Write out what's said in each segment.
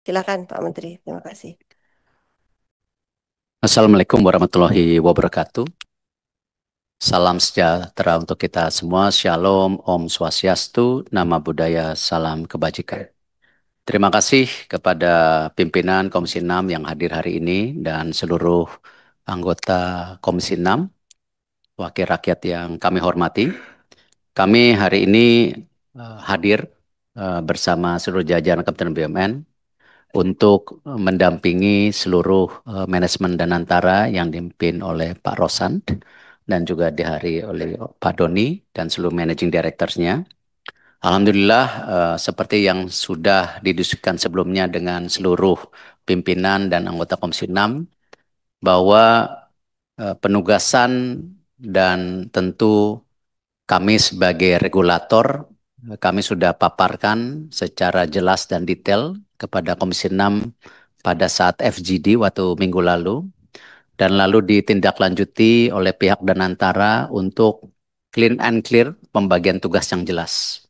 Silakan Pak Menteri. Terima kasih. Assalamualaikum warahmatullahi wabarakatuh. Salam sejahtera untuk kita semua. Shalom, Om Swastiastu, Nama Budaya, Salam Kebajikan. Terima kasih kepada pimpinan Komisi 6 yang hadir hari ini dan seluruh anggota Komisi 6, wakil rakyat yang kami hormati. Kami hari ini hadir bersama seluruh jajaran Kementerian BUMN untuk mendampingi seluruh manajemen Danantara yang dipimpin oleh Pak Rosan dan juga dihadiri oleh Pak Doni dan seluruh managing directors-nya. Alhamdulillah, seperti yang sudah didiskusikan sebelumnya dengan seluruh pimpinan dan anggota Komisi 6, bahwa penugasan dan tentu kami sebagai regulator, kami sudah paparkan secara jelas dan detail kepada Komisi 6 pada saat FGD waktu minggu lalu, dan lalu ditindaklanjuti oleh pihak Danantara untuk clean and clear pembagian tugas yang jelas.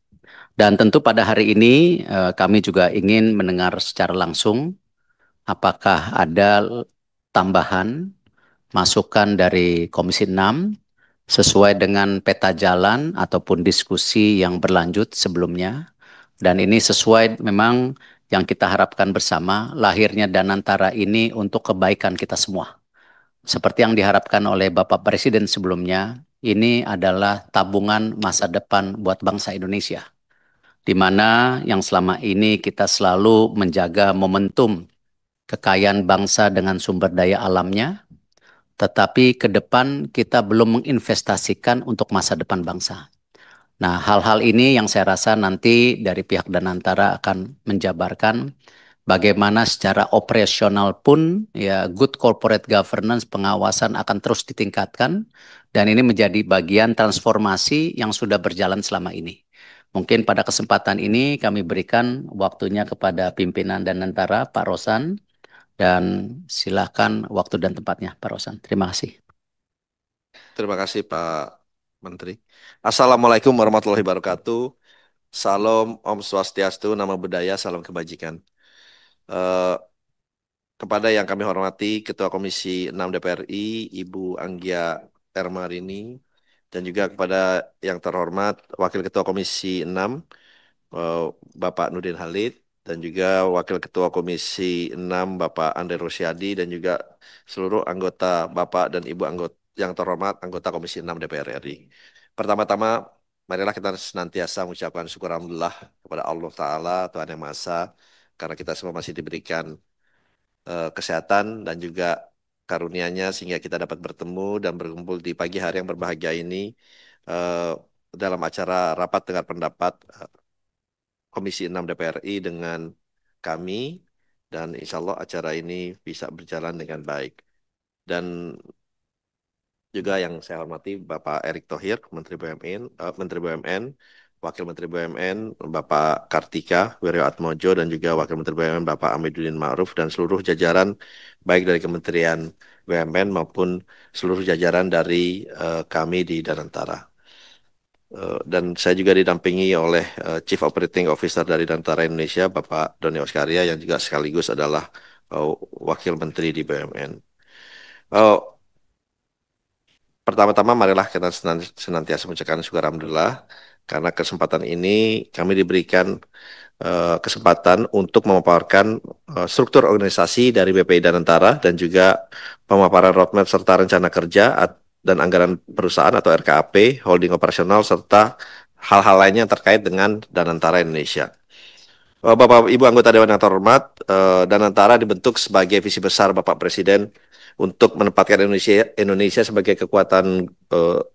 Dan tentu pada hari ini kami juga ingin mendengar secara langsung apakah ada tambahan masukan dari Komisi 6 sesuai dengan peta jalan ataupun diskusi yang berlanjut sebelumnya. Dan ini sesuai memang yang kita harapkan bersama, lahirnya Danantara ini untuk kebaikan kita semua. Seperti yang diharapkan oleh Bapak Presiden sebelumnya, ini adalah tabungan masa depan buat bangsa Indonesia, di mana yang selama ini kita selalu menjaga momentum kekayaan bangsa dengan sumber daya alamnya, tetapi ke depan kita belum menginvestasikan untuk masa depan bangsa. Nah, hal-hal ini yang saya rasa nanti dari pihak Danantara akan menjabarkan bagaimana secara operasional pun ya good corporate governance, pengawasan akan terus ditingkatkan, dan ini menjadi bagian transformasi yang sudah berjalan selama ini. Mungkin pada kesempatan ini kami berikan waktunya kepada pimpinan Danantara, Pak Rosan, dan silakan waktu dan tempatnya, Pak Rosan. Terima kasih. Terima kasih Pak Menteri. Assalamualaikum warahmatullahi wabarakatuh. Salam Om Swastiastu, Nama Budaya, Salam Kebajikan. Eh, Kepada yang kami hormati Ketua Komisi 6 DPR RI, Ibu Anggia Ermarini, dan juga kepada yang terhormat Wakil Ketua Komisi 6, eh, Bapak Nurdin Halid, dan juga Wakil Ketua Komisi 6, Bapak Andre Rosyadi, dan juga seluruh anggota Bapak dan Ibu anggota yang terhormat anggota Komisi 6 DPR RI. Pertama-tama, marilah kita senantiasa mengucapkan syukur alhamdulillah kepada Allah Ta'ala, Tuhan Yang Maha Esa, karena kita semua masih diberikan kesehatan dan juga karunia-Nya sehingga kita dapat bertemu dan berkumpul di pagi hari yang berbahagia ini eh, dalam acara rapat dengar pendapat Komisi 6 DPR RI dengan kami, dan insya Allah acara ini bisa berjalan dengan baik. Dan juga yang saya hormati Bapak Erick Thohir, Menteri BUMN, Wakil Menteri BUMN Bapak Kartika Wirjoatmojo, dan juga Wakil Menteri BUMN Bapak Amiduddin Ma'ruf, dan seluruh jajaran baik dari Kementerian BUMN maupun seluruh jajaran dari kami di Danantara. Dan saya juga didampingi oleh Chief Operating Officer dari Danantara Indonesia, Bapak Doni Oskaria, yang juga sekaligus adalah Wakil Menteri di BUMN. Pertama-tama marilah kita senantiasa mengucapkan syukur alhamdulillah karena kesempatan ini kami diberikan kesempatan untuk memaparkan struktur organisasi dari BPI Danantara dan juga pemaparan roadmap serta rencana kerja dan anggaran perusahaan atau RKAP, holding operasional serta hal-hal lainnya yang terkait dengan Danantara Indonesia. Bapak Ibu anggota Dewan yang terhormat, Danantara dibentuk sebagai visi besar Bapak Presiden untuk menempatkan Indonesia sebagai kekuatan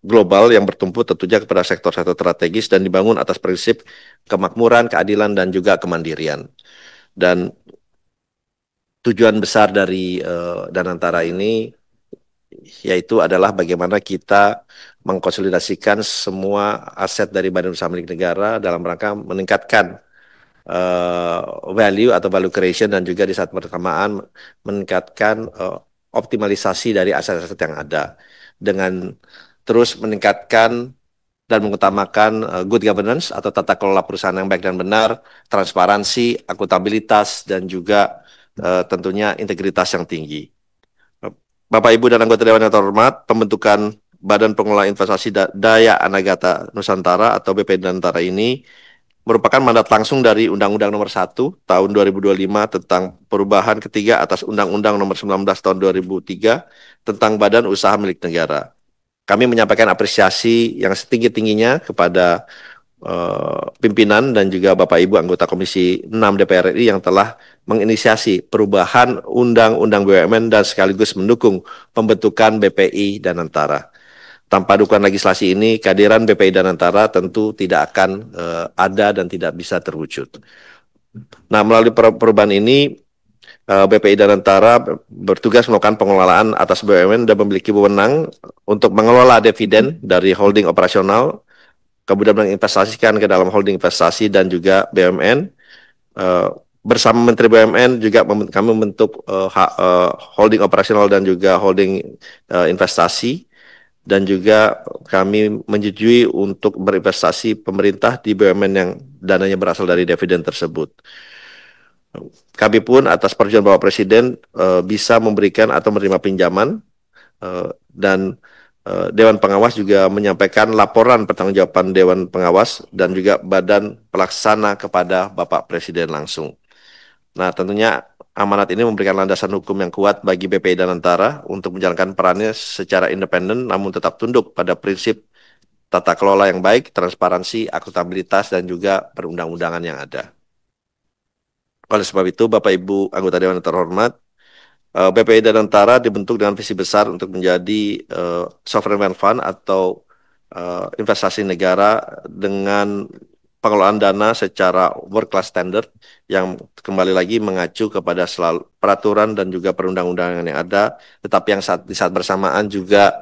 global yang bertumpu tentunya kepada sektor-sektor strategis dan dibangun atas prinsip kemakmuran, keadilan, dan juga kemandirian. Dan tujuan besar dari Danantara ini yaitu adalah bagaimana kita mengkonsolidasikan semua aset dari Badan Usaha Milik Negara dalam rangka meningkatkan value atau value creation, dan juga di saat bersamaan meningkatkan optimalisasi dari aset-aset yang ada dengan terus meningkatkan dan mengutamakan good governance atau tata kelola perusahaan yang baik dan benar, transparansi, akuntabilitas, dan juga tentunya integritas yang tinggi. Bapak, Ibu, dan anggota Dewan yang terhormat, pembentukan Badan Pengelola Investasi Daya Anagata Nusantara atau BPI Nusantara ini merupakan mandat langsung dari Undang-Undang Nomor 1 Tahun 2025 tentang perubahan ketiga atas Undang-Undang Nomor 19 Tahun 2003 tentang Badan Usaha Milik Negara. Kami menyampaikan apresiasi yang setinggi-tingginya kepada pimpinan dan juga Bapak Ibu anggota Komisi 6 DPR RI yang telah menginisiasi perubahan Undang-Undang BUMN dan sekaligus mendukung pembentukan BPI Danantara. Tanpa dukungan legislasi ini, kehadiran BPI Danantara tentu tidak akan ada dan tidak bisa terwujud. Nah, melalui perubahan ini, BPI Danantara bertugas melakukan pengelolaan atas BUMN dan memiliki wewenang untuk mengelola dividen dari holding operasional, kemudian menginvestasikan ke dalam holding investasi dan juga BUMN. Bersama Menteri BUMN juga kami membentuk holding operasional dan juga holding investasi, dan juga kami menyetujui untuk berinvestasi pemerintah di BUMN yang dananya berasal dari dividen tersebut. Kami pun atas perjuangan Bapak Presiden bisa memberikan atau menerima pinjaman, dan Dewan Pengawas juga menyampaikan laporan pertanggungjawaban Dewan Pengawas dan juga Badan Pelaksana kepada Bapak Presiden langsung. Nah, tentunya amanat ini memberikan landasan hukum yang kuat bagi BPI Danantara untuk menjalankan perannya secara independen namun tetap tunduk pada prinsip tata kelola yang baik, transparansi, akuntabilitas, dan juga perundang-undangan yang ada. Oleh sebab itu, Bapak Ibu anggota Dewan yang terhormat, BPI Danantara dibentuk dengan visi besar untuk menjadi sovereign wealth fund atau investasi negara dengan pengelolaan dana secara world class standard yang kembali lagi mengacu kepada selalu peraturan dan juga perundang-undangan yang ada, tetapi yang di saat bersamaan juga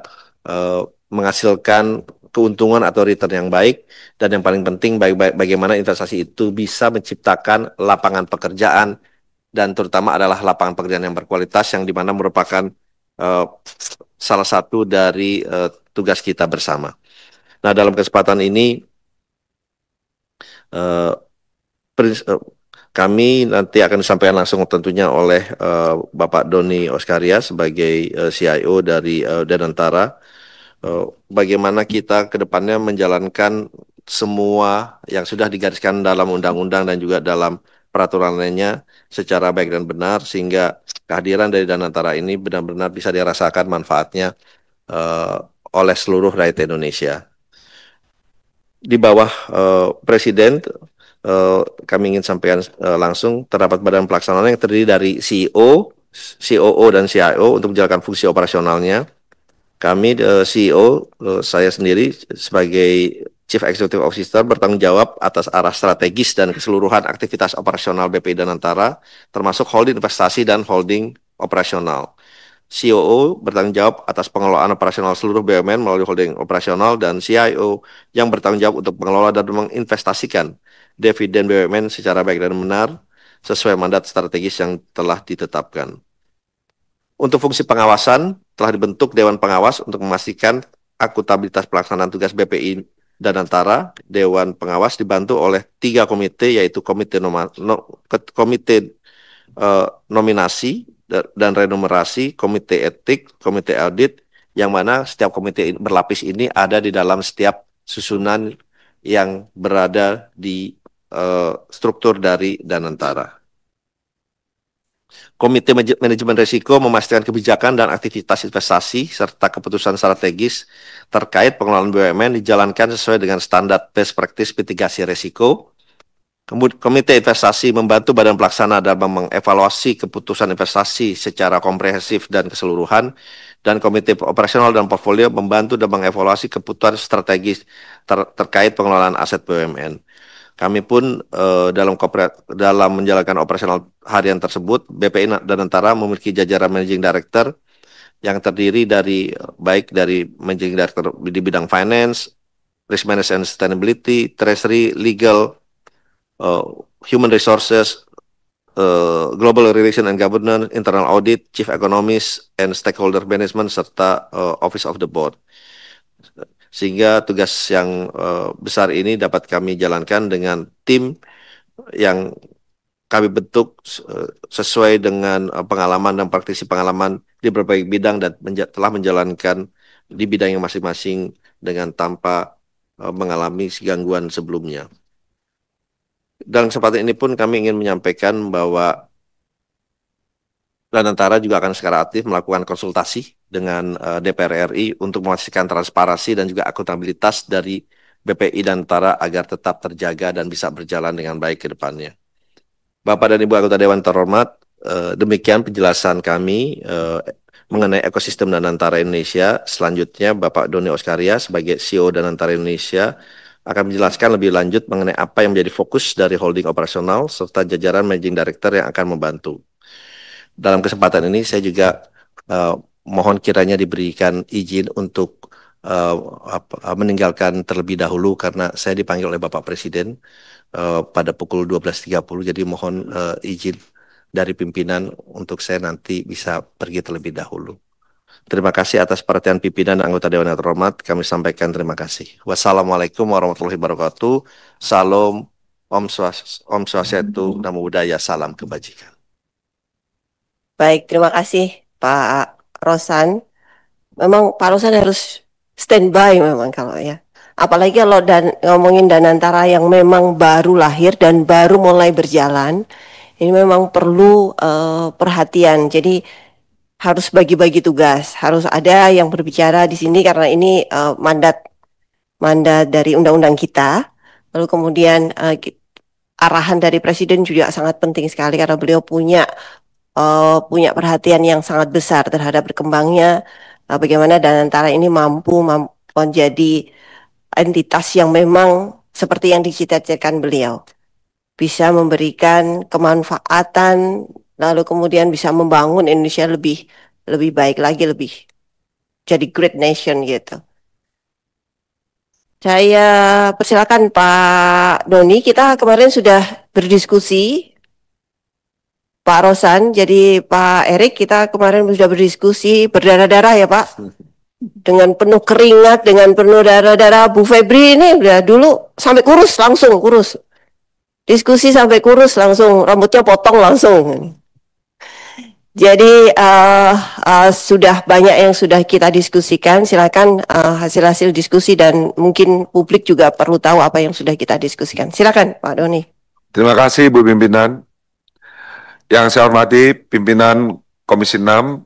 menghasilkan keuntungan atau return yang baik, dan yang paling penting bagaimana investasi itu bisa menciptakan lapangan pekerjaan, dan terutama adalah lapangan pekerjaan yang berkualitas yang dimana merupakan salah satu dari tugas kita bersama. Nah, dalam kesempatan ini kami nanti akan disampaikan langsung tentunya oleh Bapak Doni Oskaria sebagai CIO dari Danantara, bagaimana kita ke depannya menjalankan semua yang sudah digariskan dalam undang-undang dan juga dalam peraturan lainnya secara baik dan benar, sehingga kehadiran dari Danantara ini benar-benar bisa dirasakan manfaatnya oleh seluruh rakyat Indonesia. Di bawah Presiden, kami ingin sampaikan langsung terdapat badan pelaksana yang terdiri dari CEO, COO, dan CIO untuk menjalankan fungsi operasionalnya. Kami CEO, saya sendiri sebagai Chief Executive Officer bertanggung jawab atas arah strategis dan keseluruhan aktivitas operasional BPI Danantara, termasuk holding investasi dan holding operasional. COO bertanggung jawab atas pengelolaan operasional seluruh BUMN melalui holding operasional, dan CIO yang bertanggung jawab untuk mengelola dan menginvestasikan dividen BUMN secara baik dan benar sesuai mandat strategis yang telah ditetapkan. Untuk fungsi pengawasan, telah dibentuk Dewan Pengawas untuk memastikan akuntabilitas pelaksanaan tugas BPI Danantara. Dewan Pengawas dibantu oleh 3 komite, yaitu komite nominasi dan renumerasi, komite etik, komite audit, yang mana setiap komite berlapis ini ada di dalam setiap susunan yang berada di struktur dari Danantara. Komite Manajemen Risiko memastikan kebijakan dan aktivitas investasi serta keputusan strategis terkait pengelolaan BUMN dijalankan sesuai dengan standar best practice mitigasi risiko. Komite Investasi membantu Badan Pelaksana dalam mengevaluasi keputusan investasi secara komprehensif dan keseluruhan, dan Komite Operasional dan Portfolio membantu dan mengevaluasi keputusan strategis terkait pengelolaan aset BUMN. Kami pun dalam menjalankan operasional harian tersebut, BPI Danantara memiliki jajaran Managing Director yang terdiri dari Managing Director di bidang Finance, Risk Management and Sustainability, Treasury, Legal, Human Resources, Global Relation and Governance, Internal Audit, Chief Economist, and Stakeholder Management, serta Office of the Board. sehingga tugas yang besar ini dapat kami jalankan dengan tim yang kami bentuk sesuai dengan pengalaman dan praktisi pengalaman di berbagai bidang dan telah menjalankan di bidang yang masing-masing dengan tanpa mengalami gangguan sebelumnya. Dalam kesempatan ini pun kami ingin menyampaikan bahwa Danantara juga akan secara aktif melakukan konsultasi dengan DPR RI untuk memastikan transparansi dan juga akuntabilitas dari BPI Danantara agar tetap terjaga dan bisa berjalan dengan baik ke depannya. Bapak dan Ibu anggota Dewan terhormat, demikian penjelasan kami mengenai ekosistem Danantara Indonesia. Selanjutnya Bapak Doni Oskaria sebagai CEO Danantara Indonesia akan menjelaskan lebih lanjut mengenai apa yang menjadi fokus dari holding operasional serta jajaran managing director yang akan membantu. Dalam kesempatan ini saya juga mohon kiranya diberikan izin untuk meninggalkan terlebih dahulu karena saya dipanggil oleh Bapak Presiden pada pukul 12.30, jadi mohon izin dari pimpinan untuk saya nanti bisa pergi terlebih dahulu. Terima kasih atas perhatian pimpinan dan anggota Dewan yang terhormat. Kami sampaikan terima kasih. Wassalamualaikum warahmatullahi wabarakatuh. Salam, Om Swastiastu, Namo Buddhaya, salam kebajikan. Baik, terima kasih Pak Rosan. Memang Pak Rosan harus standby memang kalau ya. Apalagi kalau ngomongin Danantara yang memang baru lahir dan baru mulai berjalan, ini memang perlu perhatian. Jadi harus bagi-bagi tugas, harus ada yang berbicara di sini karena ini mandat dari undang-undang kita. Lalu kemudian arahan dari Presiden juga sangat penting sekali karena beliau punya perhatian yang sangat besar terhadap berkembangnya bagaimana Danantara ini mampu menjadi entitas yang memang seperti yang dicita-citakan beliau, bisa memberikan kemanfaatan, lalu kemudian bisa membangun Indonesia lebih baik lagi, lebih jadi great nation gitu. Saya persilakan Pak Doni, kita kemarin sudah berdiskusi. Pak Rosan, jadi Pak Erik, kita kemarin sudah berdiskusi berdarah-darah ya Pak, dengan penuh keringat, dengan penuh darah-darah. Bu Febri ini udah dulu sampai kurus, langsung kurus, diskusi sampai kurus langsung, rambutnya potong langsung. Jadi sudah banyak yang sudah kita diskusikan. Silakan hasil-hasil diskusi dan mungkin publik juga perlu tahu apa yang sudah kita diskusikan. Silakan Pak Doni. Terima kasih Bu Pimpinan. Yang saya hormati pimpinan Komisi 6,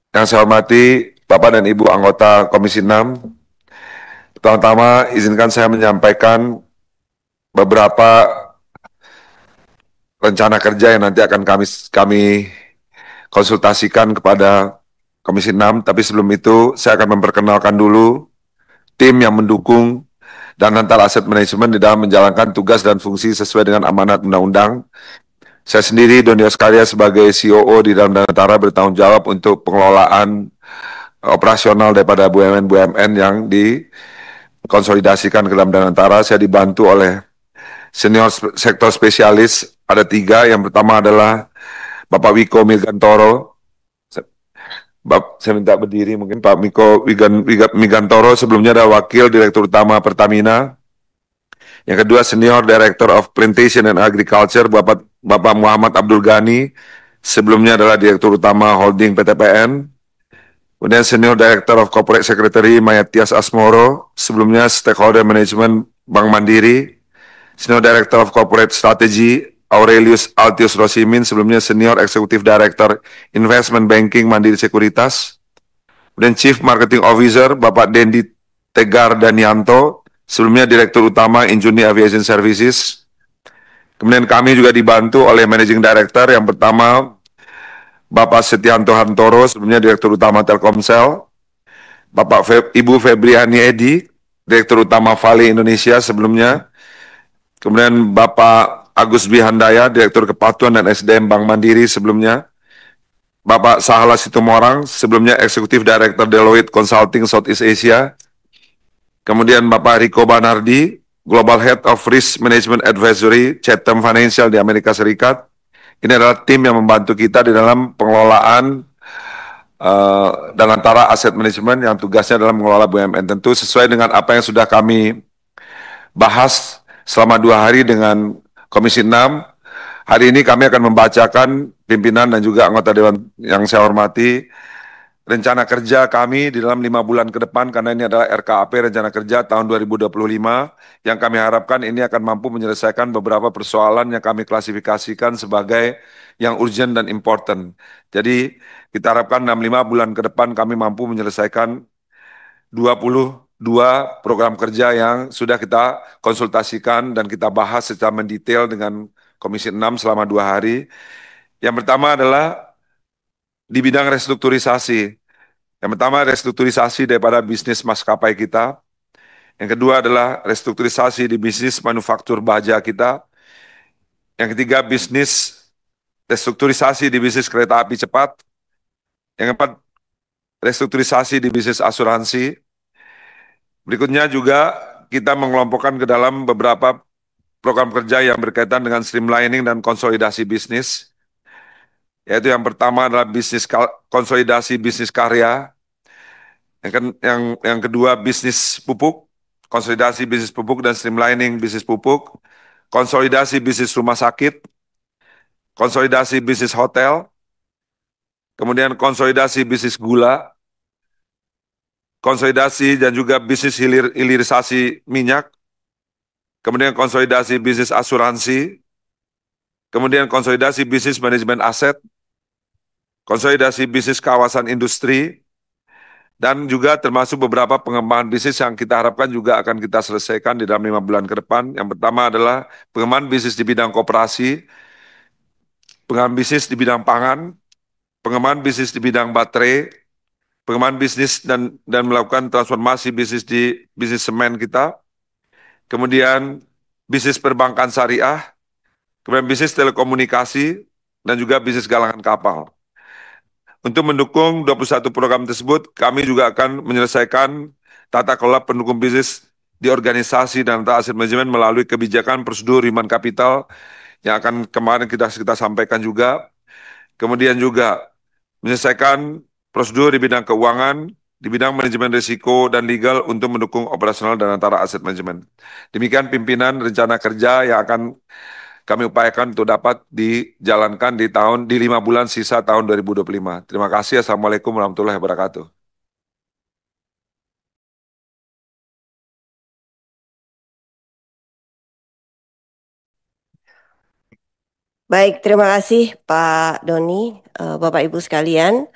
yang saya hormati Bapak dan Ibu anggota Komisi 6, pertama-tama izinkan saya menyampaikan beberapa rencana kerja yang nanti akan kami konsultasikan kepada Komisi 6, tapi sebelum itu saya akan memperkenalkan dulu tim yang mendukung Danantara Asset Management di dalam menjalankan tugas dan fungsi sesuai dengan amanat undang-undang. Saya sendiri, Doni Oskaria, sebagai COO di dalam Danantara bertanggung jawab untuk pengelolaan operasional daripada BUMN-BUMN yang dikonsolidasikan ke dalam Danantara. Saya dibantu oleh senior sektor spesialis, ada 3. Yang pertama adalah Bapak Wiko Migantoro. Saya minta berdiri mungkin Pak Wiko Migantoro, sebelumnya adalah Wakil Direktur Utama Pertamina. Yang kedua, Senior Director of Plantation and Agriculture, Bapak Muhammad Abdul Ghani, sebelumnya adalah Direktur Utama Holding PTPN. Kemudian Senior Director of Corporate Secretary Maya Tias Asmoro, sebelumnya Stakeholder Management Bank Mandiri. Senior Director of Corporate Strategy Aurelius Altius Rosimin, sebelumnya Senior Executive Director Investment Banking Mandiri Sekuritas. Kemudian Chief Marketing Officer Bapak Dendi Tegar Danianto, sebelumnya Direktur Utama Injuni Aviation Services. Kemudian kami juga dibantu oleh Managing Director yang pertama Bapak Setianto Hantoro, sebelumnya Direktur Utama Telkomsel. Ibu Febriani Edi, Direktur Utama Vale Indonesia sebelumnya. Kemudian Bapak Agus Bihandaya, Direktur Kepatuhan dan SDM Bank Mandiri sebelumnya. Bapak Sahala Situmorang, sebelumnya Eksekutif Director Deloitte Consulting Southeast Asia. Kemudian Bapak Rico Banardi, Global Head of Risk Management Advisory, Chatham Financial di Amerika Serikat. Ini adalah tim yang membantu kita di dalam pengelolaan dan antara aset manajemen yang tugasnya adalah mengelola BUMN, tentu sesuai dengan apa yang sudah kami bahas selama 2 hari dengan Komisi 6. Hari ini kami akan membacakan pimpinan dan juga anggota Dewan yang saya hormati rencana kerja kami di dalam 5 bulan ke depan, karena ini adalah RKAP, rencana kerja tahun 2025, yang kami harapkan ini akan mampu menyelesaikan beberapa persoalan yang kami klasifikasikan sebagai yang urgent dan important. Jadi kita harapkan dalam 5 bulan ke depan kami mampu menyelesaikan 22 program kerja yang sudah kita konsultasikan dan kita bahas secara mendetail dengan Komisi 6 selama 2 hari. Yang pertama adalah di bidang restrukturisasi. Yang pertama, restrukturisasi daripada bisnis maskapai kita. Yang kedua adalah restrukturisasi di bisnis manufaktur baja kita. Yang ketiga, restrukturisasi di bisnis kereta api cepat. Yang keempat, restrukturisasi di bisnis asuransi. Berikutnya juga kita mengelompokkan ke dalam beberapa program kerja yang berkaitan dengan streamlining dan konsolidasi bisnis. Yaitu yang pertama adalah konsolidasi bisnis karya. Yang kedua, bisnis pupuk, konsolidasi bisnis pupuk dan streamlining bisnis pupuk, konsolidasi bisnis rumah sakit, konsolidasi bisnis hotel, kemudian konsolidasi bisnis gula, konsolidasi dan juga bisnis hilirisasi minyak, kemudian konsolidasi bisnis asuransi, kemudian konsolidasi bisnis manajemen aset, konsolidasi bisnis kawasan industri, dan juga termasuk beberapa pengembangan bisnis yang kita harapkan juga akan kita selesaikan di dalam 5 bulan ke depan. Yang pertama adalah pengembangan bisnis di bidang koperasi, pengembangan bisnis di bidang pangan, pengembangan bisnis di bidang baterai, pengembangan bisnis dan melakukan transformasi bisnis di bisnis semen kita, kemudian bisnis perbankan syariah, kemudian bisnis telekomunikasi, dan juga bisnis galangan kapal. Untuk mendukung 21 program tersebut, kami juga akan menyelesaikan tata kelola pendukung bisnis di organisasi dan aset manajemen melalui kebijakan prosedur human capital yang akan kemarin kita sampaikan juga. Kemudian juga menyelesaikan prosedur di bidang keuangan, di bidang manajemen risiko dan legal untuk mendukung operasional dan antara aset manajemen. Demikian pimpinan rencana kerja yang akan kami upayakan untuk dapat dijalankan di 5 bulan sisa tahun 2025. Terima kasih. Assalamualaikum warahmatullahi wabarakatuh. Baik, terima kasih Pak Doni, Bapak Ibu sekalian.